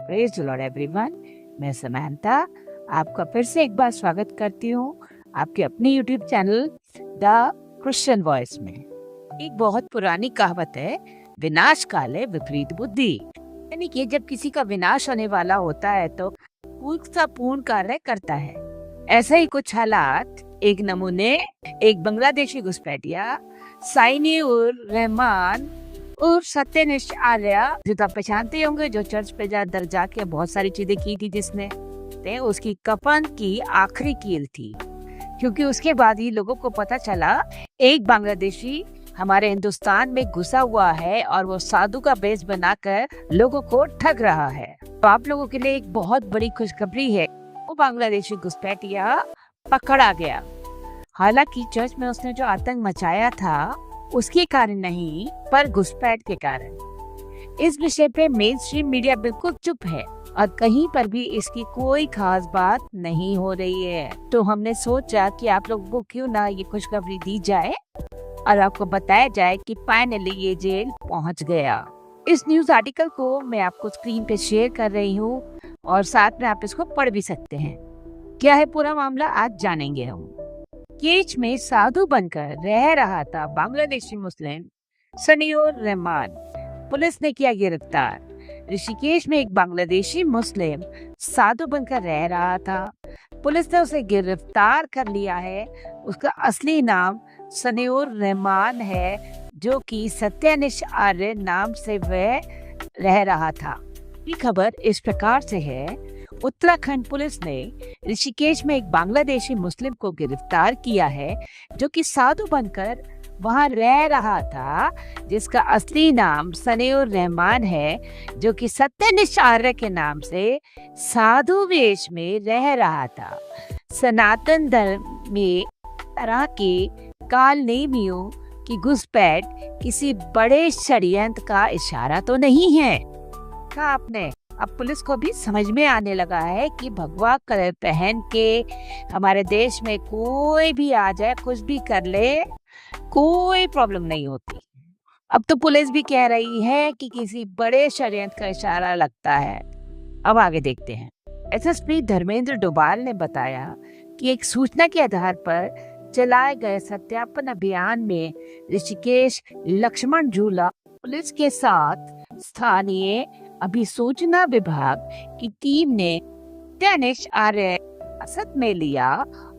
Praise the Lord everyone. मैं समंता आपका फिर से एक बार स्वागत करती हूँ आपके अपने YouTube channel the Christian voice में। एक बहुत पुरानी कहावत है, विनाश काले विपरीत बुद्धि। यानी कि जब किसी का विनाश होने वाला होता है तो पूर्ण कार्य करता है। ऐसा ही कुछ हालात एक नमूने एक बांग्लादेशी घुसपैठिया साइनी उर रहमान और सत्यनिष्ठ आर्य, जो आप पहचानते होंगे, जो चर्च पे जाके बहुत सारी चीजें की थी, जिसने उसकी कफन की आखिरी कील थी। क्योंकि उसके बाद ही लोगों को पता चला एक बांग्लादेशी हमारे हिंदुस्तान में घुसा हुआ है और वो साधु का बेस बनाकर लोगों को ठग रहा है। तो आप लोगों के लिए एक बहुत बड़ी खुशखबरी है, वो बांग्लादेशी घुसपैठिया पकड़ा गया। हालांकि चर्च में उसने जो आतंक मचाया था उसके कारण नहीं, पर घुसपैठ के कारण। इस विषय पे मेन स्ट्रीम मीडिया बिल्कुल चुप है और कहीं पर भी इसकी कोई खास बात नहीं हो रही है। तो हमने सोचा कि आप लोगों को क्यों ना ये खुशखबरी दी जाए और आपको बताया जाए कि फाइनली ये जेल पहुंच गया। इस न्यूज आर्टिकल को मैं आपको स्क्रीन पे शेयर कर रही हूँ और साथ में आप इसको पढ़ भी सकते हैं। क्या है पूरा मामला, आज जानेंगे हम। केच में साधु बनकर रह रहा था बांग्लादेशी मुस्लिम सनीउर रहमान, पुलिस ने किया गिरफ्तार। ऋषिकेश में एक बांग्लादेशी मुस्लिम साधु बनकर रह रहा था, पुलिस ने उसे गिरफ्तार कर लिया है। उसका असली नाम सनीउर रहमान है, जो कि सत्यनिष्ठ आर्य नाम से वह रह रहा था। ये खबर इस प्रकार से है, उत्तराखंड पुलिस ने ऋषिकेश में एक बांग्लादेशी मुस्लिम को गिरफ्तार किया है, जो कि साधु बनकर वहां रह रहा था, जिसका असली नाम सनीउर रहमान है, जो कि सत्यनिष्ठ आर्य के नाम से साधु वेश में रह रहा था। सनातन धर्म में तरह के काल नेमियों की घुसपैठ किसी बड़े षड्यंत्र का इशारा तो नहीं है। कहा आपने, अब पुलिस को भी समझ में आने लगा है कि भगवा कलर पहन के हमारे देश में कोई भी आ जाए, कुछ भी कर ले, कोई प्रॉब्लम नहीं होती। अब तो पुलिस भी कह रही है कि किसी बड़े षड्यंत्र का इशारा लगता है। अब आगे देखते हैं। एसएसपी धर्मेंद्र डोभाल ने बताया कि एक सूचना के आधार पर चलाए गए सत्यापन अभियान में ऋषिकेश लक्ष्मण झूला पुलिस के साथ स्थानीय अभिसूचना विभाग की टीम ने सत्यनिष्ठ आर्य हिरासत में लिया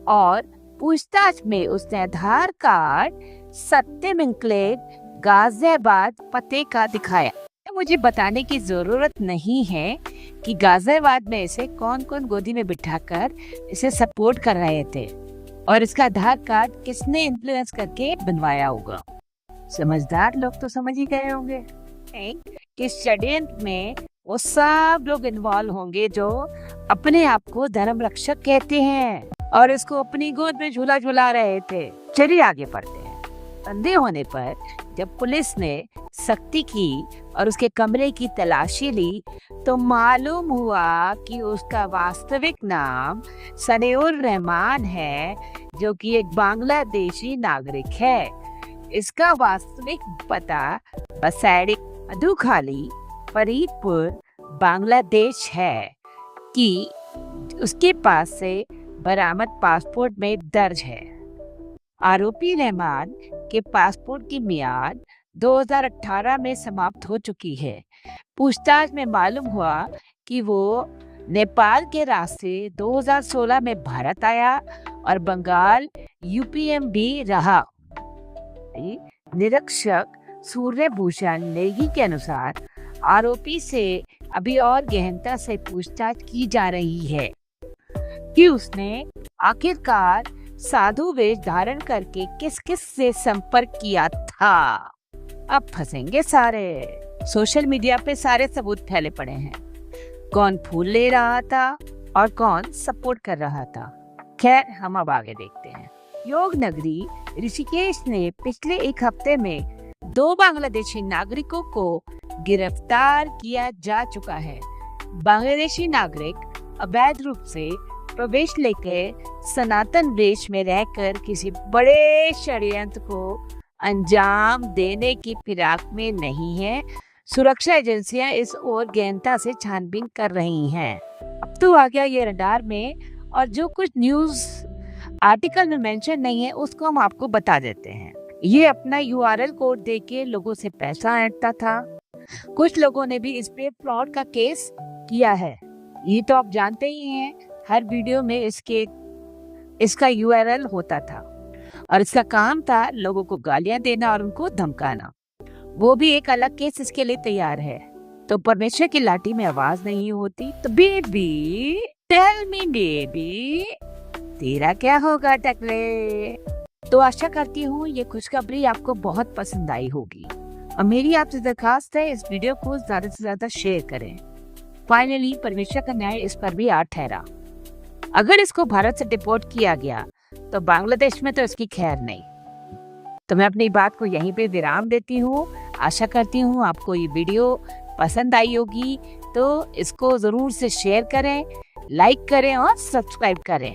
और पूछताछ में उसने आधार कार्ड सत्यम एन्क्लेव गाजियाबाद पते का दिखाया। मुझे बताने की जरूरत नहीं है कि गाजियाबाद में इसे कौन कौन गोदी में बिठाकर इसे सपोर्ट कर रहे थे और इसका आधार कार्ड किसने इन्फ्लुएंस करके बनवाया होगा। समझदार लोग तो समझ ही गए होंगे कि षड्यंत्र में वो सब लोग इन्वॉल्व होंगे जो अपने आप को धर्म रक्षक कहते हैं और इसको अपनी गोद में झूला झूला रहे थे। चलिए आगे बढ़ते हैं। संदेह होने पर जब पुलिस ने सख्ती की और उसके कमरे की तलाशी ली तो मालूम हुआ कि उसका वास्तविक नाम सनीउर रहमान है, जो कि एक बांग्लादेशी नागरिक है। इसका वास्तविक पता बसैड़ी अदुखाली फरीदपुर बांग्लादेश है कि उसके पास से बरामद पासपोर्ट में दर्ज है। आरोपी रहमान के पासपोर्ट की मियाद 2018 में समाप्त हो चुकी है। पूछताछ में मालूम हुआ कि वो नेपाल के रास्ते 2016 में भारत आया और बंगाल यूपीएम भी रहा। निरीक्षक सूर्यभूषण नेगी के अनुसार आरोपी से अभी और गहनता से पूछताछ की जा रही है कि उसने आखिरकार साधु वेश धारण करके किस किस से संपर्क किया था। अब फंसेंगे सारे। सोशल मीडिया पे सारे सबूत फैले पड़े हैं, कौन फूल ले रहा था और कौन सपोर्ट कर रहा था। खैर, हम अब आगे देखते हैं। योग नगरी ऋषिकेश ने पिछले एक हफ्ते में 2 बांग्लादेशी नागरिकों को गिरफ्तार किया जा चुका है। बांग्लादेशी नागरिक अवैध रूप से प्रवेश लेकर सनातन वेश में रहकर किसी बड़े षड्यंत्र को अंजाम देने की फिराक में नहीं है, सुरक्षा एजेंसियां इस ओर गहनता से छानबीन कर रही हैं। अब तो आ गया ये रडार में, और जो कुछ न्यूज आर्टिकल में मेंशन नहीं है उसको हम आपको बता देते हैं। ये अपना URL कोड देके लोगों से पैसा ऐंठता था। कुछ लोगों ने भी इस पे फ्रॉड का केस किया है। ये तो आप जानते ही हैं, हर वीडियो में इसका URL होता था और इसका काम था लोगों को गालियां देना और उनको धमकाना। वो भी एक अलग केस इसके लिए तैयार है। तो परमेश्वर की लाठी में आवाज नहीं होती। तो बेबी टेल मी बेबी, तेरा क्या होगा टकले। तो आशा करती हूँ ये खुशखबरी आपको बहुत पसंद आई होगी और मेरी आपसे दरखास्त है इस वीडियो को ज्यादा से ज्यादा शेयर करें। फाइनली परमेश्वर का न्याय इस पर भी आ ठहरा। अगर इसको भारत से डिपोर्ट किया गया तो बांग्लादेश में तो इसकी खैर नहीं। तो मैं अपनी बात को यहीं पे विराम देती हूँ। आशा करती हूँ आपको ये वीडियो पसंद आई होगी, तो इसको जरूर से शेयर करें, लाइक करें और सब्सक्राइब करें।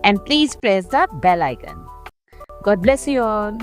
And please press the bell icon. God bless you all.